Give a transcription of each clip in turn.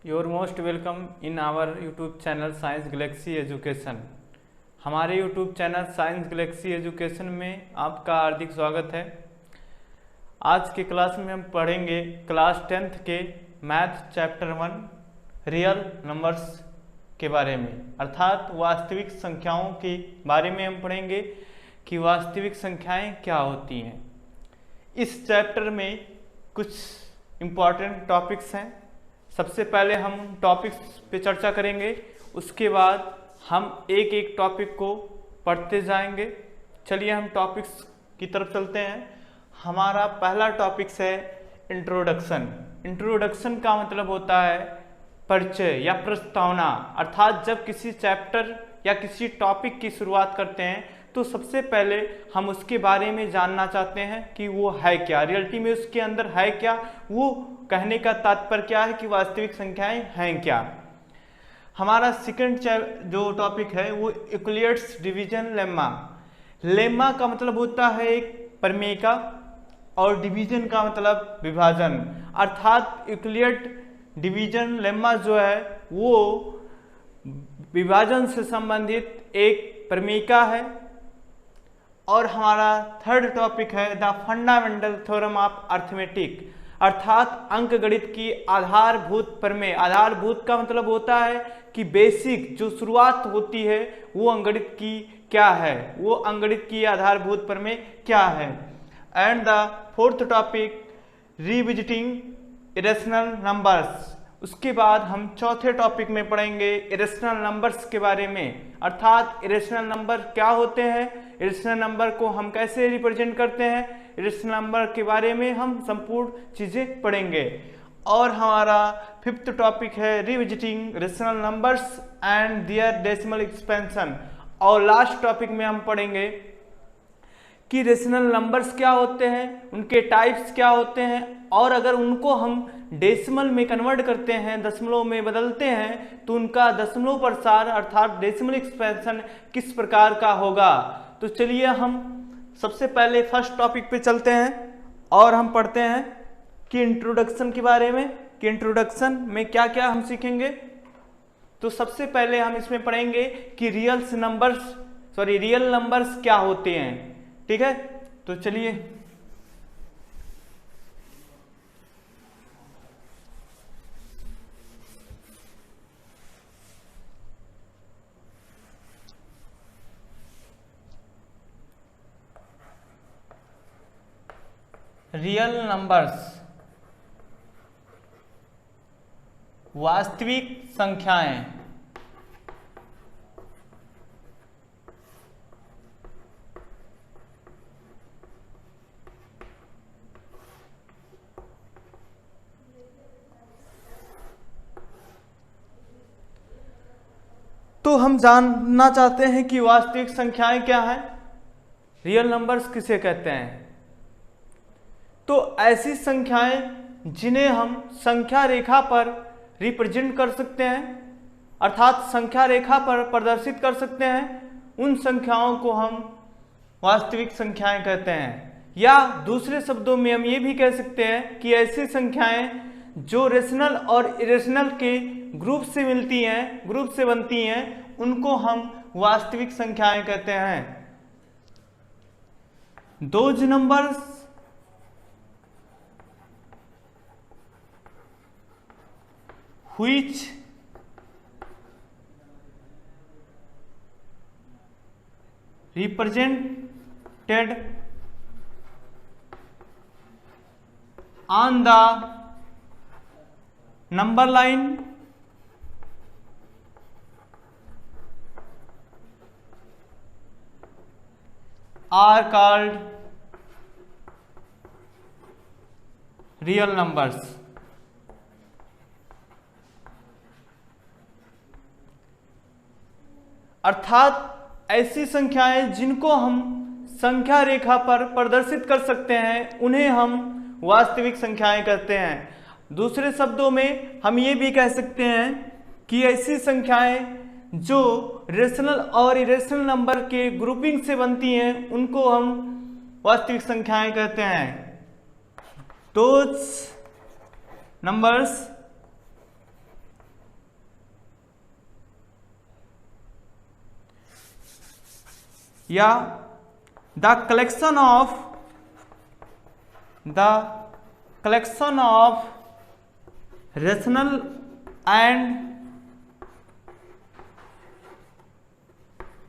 Your most welcome in our YouTube channel Science Galaxy Education. हमारे YouTube channel Science Galaxy Education में आपका हार्दिक स्वागत है। आज के क्लास में हम पढ़ेंगे क्लास 10th के मैथ चैप्टर 1 रियल नंबर्स के बारे में, अर्थात वास्तविक संख्याओं के बारे में हम पढ़ेंगे कि वास्तविक संख्याएं क्या होती हैं। इस चैप्टर में कुछ इम्पॉर्टेंट टॉपिक्स हैं। सबसे पहले हम टॉपिक्स पे चर्चा करेंगे, उसके बाद हम एक एक टॉपिक को पढ़ते जाएंगे। चलिए हम टॉपिक्स की तरफ चलते हैं। हमारा पहला टॉपिक्स है इंट्रोडक्शन। इंट्रोडक्शन का मतलब होता है परिचय या प्रस्तावना, अर्थात जब किसी चैप्टर या किसी टॉपिक की शुरुआत करते हैं तो सबसे पहले हम उसके बारे में जानना चाहते हैं कि वो है क्या, रियलिटी में उसके अंदर है क्या, वो कहने का तात्पर्य क्या है कि वास्तविक संख्याएं हैं क्या। हमारा सेकंड जो टॉपिक है वो यूक्लिड्स डिवीजन लेम्मा। लेम्मा का मतलब होता है एक प्रमेय का और डिवीजन का मतलब विभाजन, अर्थात यूक्लिड डिवीजन लेम्मा जो है वो विभाजन से संबंधित एक प्रमेय का है। और हमारा थर्ड टॉपिक है the fundamental theorem of arithmetic, अर्थात अंकगणित की आधारभूत प्रमेय। आधारभूत का मतलब होता है कि बेसिक जो शुरुआत होती है वो अंकगणित की क्या है, वो अंकगणित की आधारभूत प्रमेय क्या है। And the fourth topic revisiting irrational numbers. उसके बाद हम चौथे टॉपिक में पढ़ेंगे इरेशनल नंबर्स के बारे में, अर्थात इरेशनल नंबर क्या होते हैं, इरेशनल नंबर को हम कैसे रिप्रेजेंट करते हैं, इरेशनल नंबर के बारे में हम संपूर्ण चीजें पढ़ेंगे। और हमारा फिफ्थ टॉपिक है revisiting rational numbers and their decimal expansion. और लास्ट टॉपिक में हम पढ़ेंगे कि रेशनल नंबर्स क्या होते हैं, उनके टाइप्स क्या होते हैं, और अगर उनको हम डेसिमल में कन्वर्ट करते हैं, दशमलव में बदलते हैं, तो उनका दशमलव प्रसार अर्थात डेसिमल एक्सपेंशन किस प्रकार का होगा। तो चलिए हम सबसे पहले फर्स्ट टॉपिक पे चलते हैं और हम पढ़ते हैं कि इंट्रोडक्शन के बारे में, कि इंट्रोडक्शन में क्या क्या हम सीखेंगे। तो सबसे पहले हम इसमें पढ़ेंगे कि रियल नंबर्स क्या होते हैं। ठीक है, तो चलिए रियल नंबर्स वास्तविक संख्याएं। तो हम जानना चाहते हैं कि वास्तविक संख्याएं क्या है, रियल नंबर्स किसे कहते हैं। तो ऐसी संख्याएं जिन्हें हम संख्या रेखा पर रिप्रेजेंट कर सकते हैं, अर्थात संख्या रेखा पर प्रदर्शित कर सकते हैं, उन संख्याओं को हम वास्तविक संख्याएं कहते हैं। या दूसरे शब्दों में हम ये भी कह सकते हैं कि ऐसी संख्याएं जो रेशनल और इरेशनल के ग्रुप से मिलती हैं, ग्रुप से बनती हैं, उनको हम वास्तविक संख्याएं कहते हैं। Those numbers which represented on the number line are called real numbers। अर्थात ऐसी संख्याएं जिनको हम संख्या रेखा पर प्रदर्शित कर सकते हैं उन्हें हम वास्तविक संख्याएं कहते हैं। दूसरे शब्दों में हम ये भी कह सकते हैं कि ऐसी संख्याएं जो रेशनल और इरेशनल नंबर के ग्रुपिंग से बनती हैं उनको हम वास्तविक संख्याएं कहते हैं। दोज numbers या the collection of rational and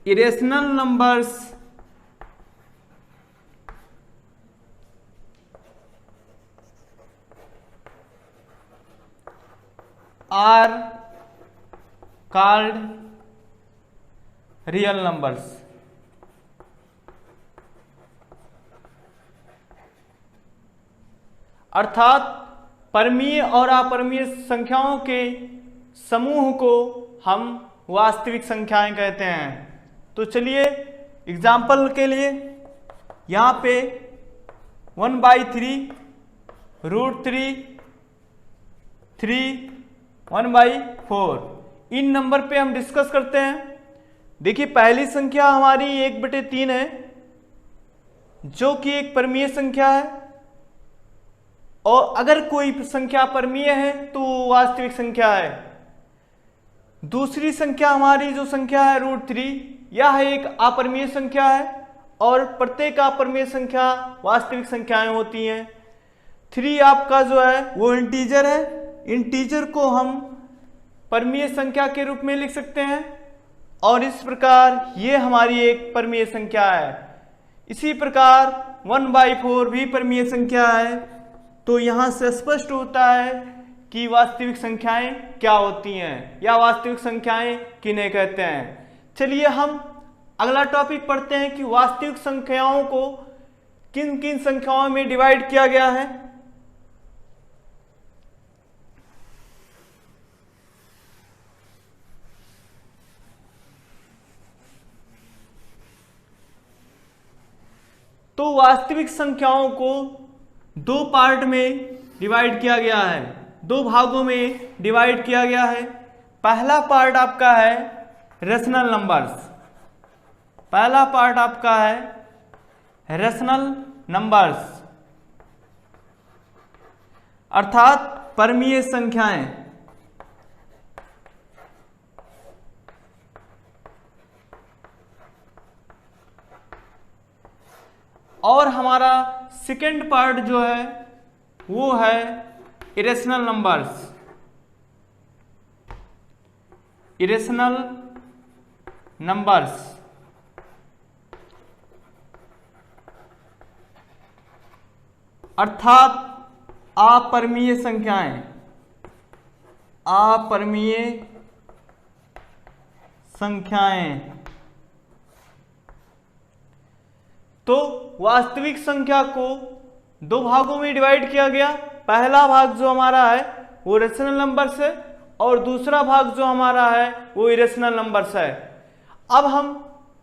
irrational numbers are called real numbers। अर्थात परमीय और अपरमीय संख्याओं के समूह को हम वास्तविक संख्याएं कहते हैं। तो चलिए एग्जाम्पल के लिए यहाँ पे 1/3, √3, 3, 1/4 इन नंबर पे हम डिस्कस करते हैं। देखिए पहली संख्या हमारी 1/3 है जो कि एक परमीय संख्या है, और अगर कोई संख्या परमीय है तो वास्तविक संख्या है। दूसरी संख्या हमारी जो संख्या है √3, यह एक अपरमीय संख्या है और प्रत्येक अपरमीय संख्या वास्तविक संख्याएं होती हैं। 3 आपका जो है वो इंटीजर है, इंटीजर को हम परमीय संख्या के रूप में लिख सकते हैं, और इस प्रकार ये हमारी एक परमीय संख्या है। इसी प्रकार 1/4 भी परमीय संख्या है। तो यहाँ से स्पष्ट होता है कि वास्तविक संख्याएं क्या होती हैं या वास्तविक संख्याएं किन्हें कहते हैं। चलिए हम अगला टॉपिक पढ़ते हैं कि वास्तविक संख्याओं को किन किन संख्याओं में डिवाइड किया गया है। तो वास्तविक संख्याओं को 2 पार्ट में डिवाइड किया गया है, 2 भागों में डिवाइड किया गया है। पहला पार्ट आपका है रेशनल नंबर्स। पहला पार्ट आपका है रेशनल नंबर्स अर्थात परमीय संख्याएं। और हमारा सेकेंड पार्ट जो है वो है इरेशनल नंबर्स। इरेशनल नंबर्स अर्थात अपरमीय संख्याएं। अपरमीय संख्याएं। तो वास्तविक संख्या को 2 भागों में डिवाइड किया गया। पहला भाग जो हमारा है वो रेशनल नंबर्स है और दूसरा भाग जो हमारा है वो इरेशनल नंबर्स है। अब हम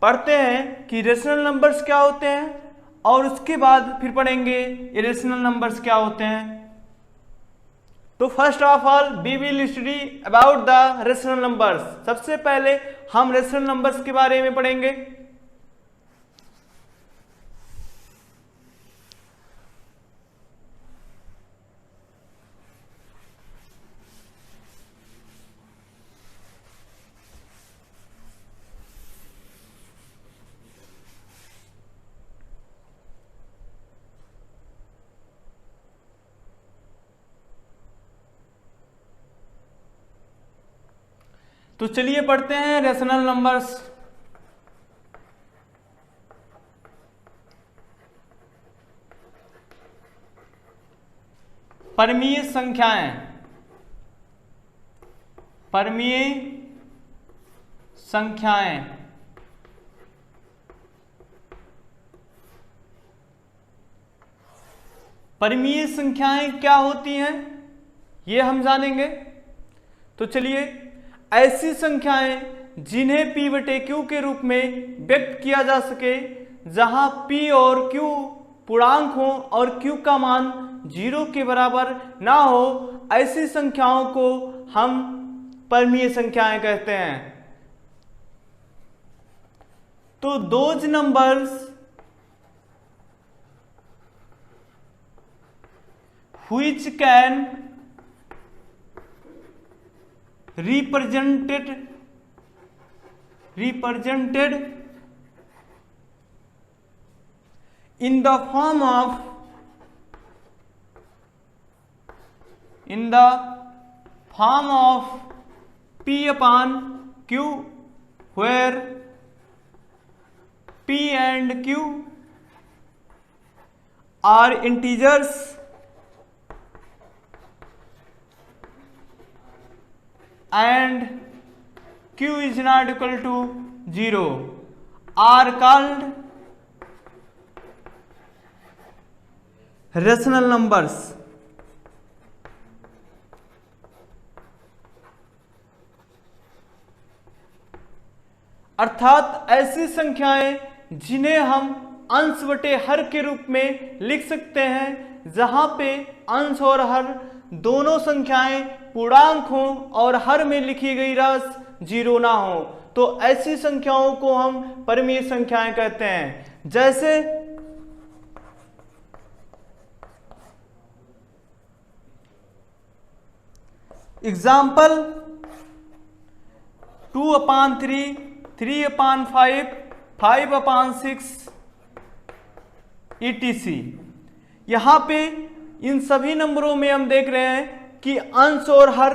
पढ़ते हैं कि रेशनल नंबर्स क्या होते हैं और उसके बाद फिर पढ़ेंगे इरेशनल नंबर्स क्या होते हैं। तो first of all we will study about the rational numbers. सबसे पहले हम रेशनल नंबर्स के बारे में पढ़ेंगे। तो चलिए पढ़ते हैं रेशनल नंबर्स। परमीय संख्याएं। परमीय संख्याएं परमीय संख्याएं क्या होती हैं ये हम जानेंगे। तो चलिए, ऐसी संख्याएं जिन्हें p/q के रूप में व्यक्त किया जा सके, जहां p और q पूर्णांक हो और q का मान 0 के बराबर ना हो, ऐसी संख्याओं को हम परमीय संख्याएं कहते हैं। तो those numbers which can represented in the form of P upon Q, where P and Q are integers and Q is not equal to 0, are called rational numbers. अर्थात ऐसी संख्याएं जिन्हें हम अंश बटे हर के रूप में लिख सकते हैं, जहां पे अंश और हर दोनों संख्याएं पूर्णांक हों और हर में लिखी गई राशि 0 ना हो, तो ऐसी संख्याओं को हम परिमेय संख्याएं कहते हैं। जैसे एग्जाम्पल 2/3, 3/5, 5/6 etc। यहां पे इन सभी नंबरों में हम देख रहे हैं कि अंश और हर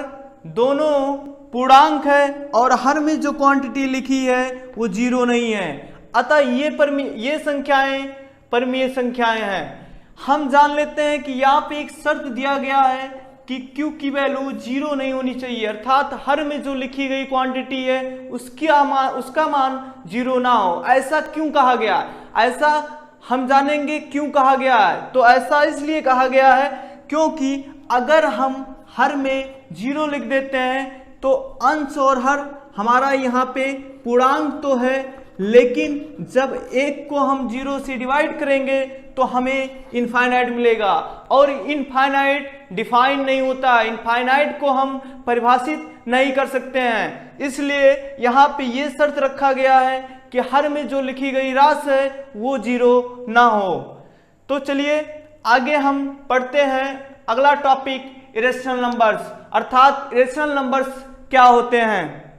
दोनों पूर्णांक है और हर में जो क्वांटिटी लिखी है वो 0 नहीं है, अतः ये संख्याएं परिमेय संख्याएं हैं। हम जान लेते हैं कि यहाँ पे एक शर्त दिया गया है कि Q की वैल्यू 0 नहीं होनी चाहिए, अर्थात हर में जो लिखी गई क्वांटिटी है उसका मान 0 ना हो। ऐसा क्यों कहा गया? ऐसा हम जानेंगे क्यों कहा गया है। तो ऐसा इसलिए कहा गया है क्योंकि अगर हम हर में 0 लिख देते हैं तो अंश और हर हमारा यहाँ पे पूर्णांक तो है, लेकिन जब एक को हम 0 से डिवाइड करेंगे तो हमें इनफाइनाइट मिलेगा, और इनफाइनाइट डिफाइन नहीं होता, इनफाइनाइट को हम परिभाषित नहीं कर सकते हैं। इसलिए यहाँ पे ये शर्त रखा गया है कि हर में जो लिखी गई राशि है वो 0 ना हो। तो चलिए आगे हम पढ़ते हैं अगला टॉपिक, इरेशनल नंबर्स, अर्थात इरेशनल नंबर्स क्या होते हैं।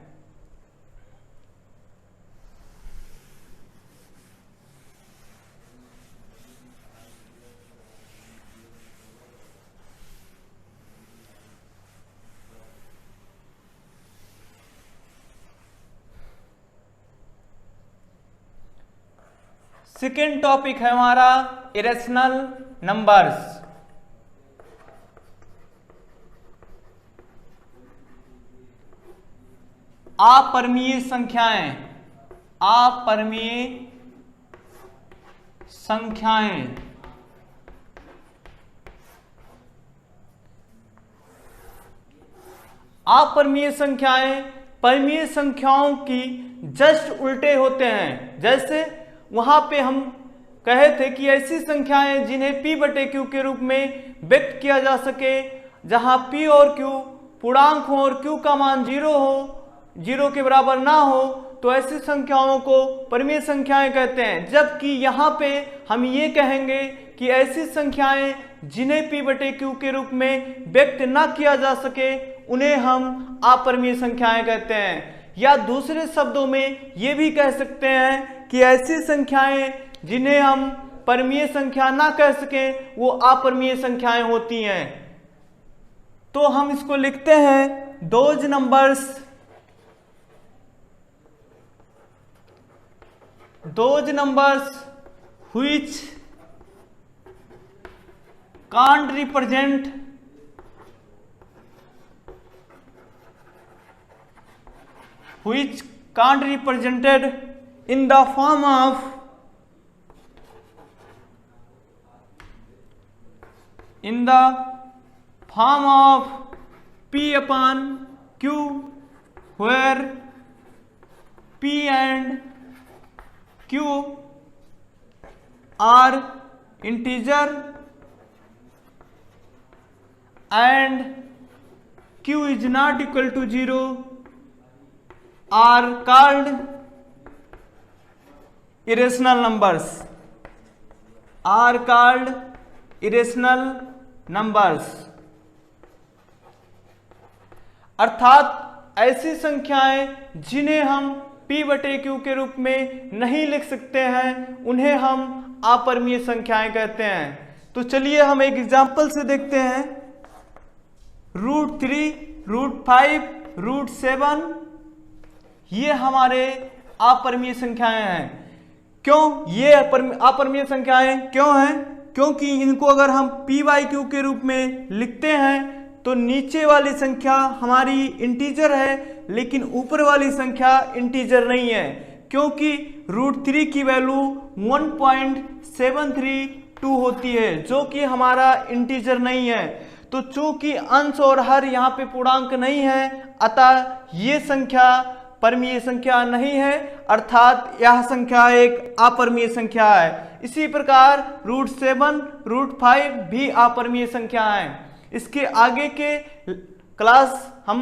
सेकेंड टॉपिक है हमारा इरेशनल नंबर्स। अपरिमेय संख्याएं, अपरिमेय संख्याएं अपरिमेय संख्याएं परिमेय संख्याओं की जस्ट उल्टे होते हैं। जैसे वहां पे हम कहे थे कि ऐसी संख्याएं जिन्हें P बटे Q के रूप में व्यक्त किया जा सके, जहां P और Q पूर्णांक हो और Q का मान 0 के बराबर ना हो, तो ऐसी संख्याओं को परिमेय संख्याएं कहते हैं। जबकि यहाँ पे हम ये कहेंगे कि ऐसी संख्याएं जिन्हें P बटे Q के रूप में व्यक्त ना किया जा सके उन्हें हम अपरिमेय संख्याएं कहते हैं। या दूसरे शब्दों में ये भी कह सकते हैं कि ऐसी संख्याएं जिन्हें हम परिमेय संख्या ना कह सकें वो अपरिमेय संख्याएं होती हैं। तो हम इसको लिखते हैं those numbers which can't represented in the form of P upon Q, where P and Q are integer and Q is not equal to 0, are called irrational numbers, are called irrational numbers। अर्थात ऐसी संख्याएं जिन्हें हम p/q के रूप में नहीं लिख सकते हैं, उन्हें हम अपरिमेय संख्याएं कहते हैं। तो चलिए हम एक एग्जाम्पल से देखते हैं। √3, √5, √7 ये हमारे अपरिमेय संख्याएं हैं। क्यों ये अपरिमेय संख्याएं क्यों हैं? क्योंकि इनको अगर हम p/q के रूप में लिखते हैं तो नीचे वाली संख्या हमारी इंटीजर है, लेकिन ऊपर वाली संख्या इंटीजर नहीं है, क्योंकि √3 की वैल्यू 1.732 होती है, जो कि हमारा इंटीजर नहीं है। तो चूंकि अंश और हर यहाँ पे पूर्णांक नहीं है, अतः ये संख्या परमीय संख्या नहीं है, अर्थात यह संख्या एक अपरिमेय संख्या है। इसी प्रकार √7, √5 भी अपरिमेय संख्या है। इसके आगे के क्लास हम